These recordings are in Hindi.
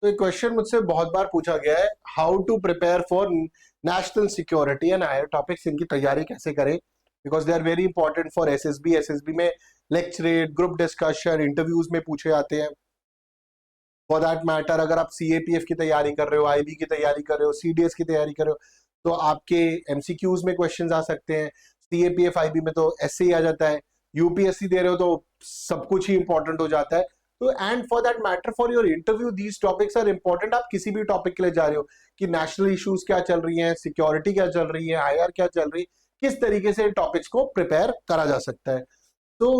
तो एक क्वेश्चन मुझसे बहुत बार पूछा गया है, how to prepare for national security and higher topics, इनकी तैयारी कैसे करें, because they are very important for SSB. SSB में लेक्चरेट, ग्रुप डिस्कशन, इंटरव्यूज में पूछे जाते हैं। फॉर दैट मैटर, अगर आप सीएपीएफ की तैयारी कर रहे हो, आईबी की तैयारी कर रहे हो, सीडीएस की तैयारी कर रहे हो, तो आपके एमसीक्यूज में क्वेश्चंस आ सकते हैं। सीएपीएफ आईबी में तो ऐसे ही आ जाता है। यूपीएससी दे रहे हो तो सब कुछ ही इंपॉर्टेंट हो जाता है। तो and for that matter, for your interview, these topics are important. आप किसी भी टॉपिक के लिए जा रहे हो कि नेशनल इश्यूज क्या चल रही हैं, सिक्योरिटी क्या चल रही है, आईआर क्या चल रही है, किस तरीके से टॉपिक्स को प्रिपेयर करा जा सकता है। तो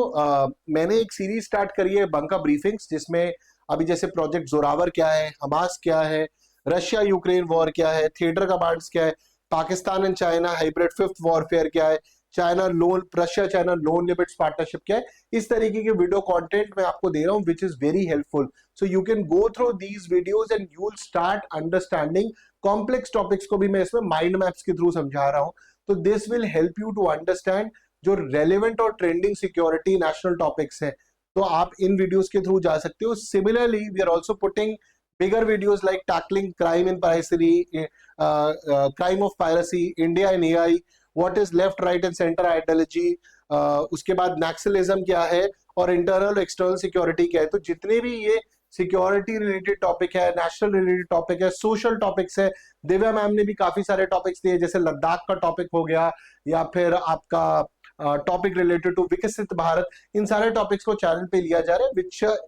मैंने एक सीरीज स्टार्ट करी है, बंका ब्रीफिंग्स, जिसमें अभी जैसे प्रोजेक्ट जोरावर क्या है, हमास क्या है, रशिया यूक्रेन वॉर क्या है, थिएटर कमांड्स क्या है, Pakistan and China hybrid fifth warfare क्या है, China loan, Russia China loan limits partnership क्या है। इस तरीके के वीडियो कंटेंट मैं आपको दे रहा हूं विच is very helpful. So you can go through these videos and you will start understanding complex topics को भी मैं इसमें माइंड मैप्स के थ्रू समझा रहा हूं। तो this will help you to understand जो रेलेवेंट और ट्रेंडिंग सिक्योरिटी नेशनल टॉपिक्स हैं। तो आप इन वीडियोस के थ्रू जा सकते हो। Similarly we are also putting bigger videos like tackling crime in piracy, crime of piracy, India in AI, what is left right and centre ideology, उसके बाद नक्सलिज्म क्या है और इंटरनल एक्सटर्नल सिक्योरिटी क्या है। तो जितने भी ये सिक्योरिटी रिलेटेड टॉपिक है, नेशनल रिलेटेड टॉपिक है, सोशल टॉपिक्स है, दिव्या मैम ने भी काफी सारे टॉपिक्स दिए, जैसे लद्दाख का टॉपिक हो गया या फिर आपका टॉपिक रिलेटेड टू विकसित भारत। इन सारे टॉपिक्स को चैनल पे लिया जा रहा है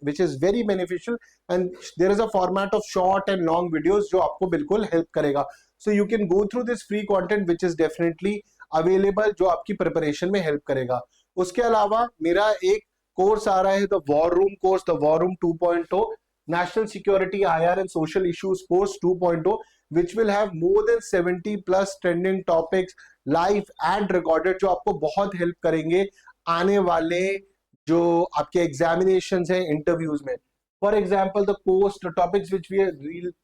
which is very beneficial and there is a format of short and long videos जो आपको बिल्कुल हेल्प करेगा। So you can go through this free content which is definitely available, जो आपकी प्रिपरेशन में हेल्प करेगा। उसके अलावा मेरा एक कोर्स आ रहा है, the war room course, the war room 2.0, national security IR and social issues course 2.0, which will have more than 70 plus trending topics live and recorded, जो आपको बहुत हेल्प करेंगे आने वाले जो आपके एग्जामिनेशन हैं, इंटरव्यूज में। For example the course topics which we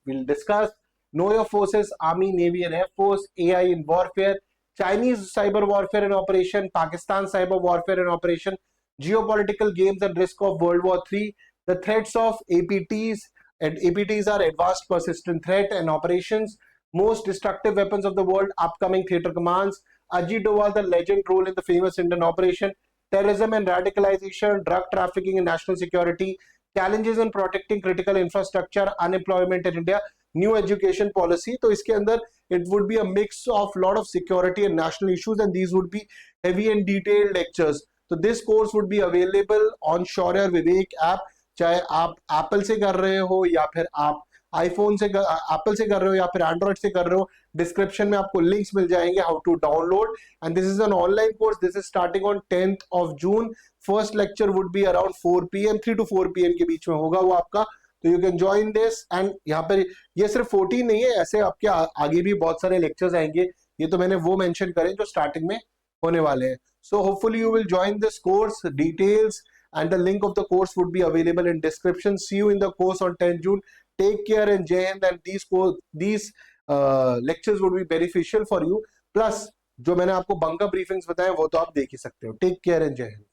will discuss: know your forces, army, navy and air force, AI in warfare, Chinese cyber warfare and operation, Pakistan cyber warfare and operation, geopolitical games and risk of World War III, the threats of APTs, and APTs are advanced persistent threat and operations, most destructive weapons of the world, upcoming theater commands, Ajit Doval, the legend role in the famous Indian operation, terrorism and radicalization, drug trafficking and national security, challenges in protecting critical infrastructure, unemployment in India, new education policy। तो इसके अंदर it would be a mix of lot of security and national issues, and these would be heavy and detailed lectures। तो this course would be available on Shaurya Vivek app, चाहे आप एप्पल से कर रहे हो या फिर आप आईफोन से एप्पल से कर रहे हो या फिर एंड्रॉइड से कर रहे हो। डिस्क्रिप्शन में आपको लिंक्स मिल जाएंगे how to download, and this is an online course. This is starting on 10th of June। First lecture would be around 4 PM, 3 to 4 PM के बीच में होगा वो आपका। तो you can join this, and यहाँ पर ये सिर्फ 14 नहीं है, ऐसे आपके आगे भी बहुत सारे लेक्चर्स आएंगे। ये तो मैंने वो मेंशन करे जो स्टार्टिंग में होने वाले हैं। So hopefully you will join this course. Details and the link of the course would be available in description. See you in the course on 10th June. Take care and Jai Hind, and these lectures would be beneficial for you. Plus जो मैंने आपको बंका ब्रीफिंग्स बताए वो तो आप देख ही सकते हो। Take care and Jai Hind.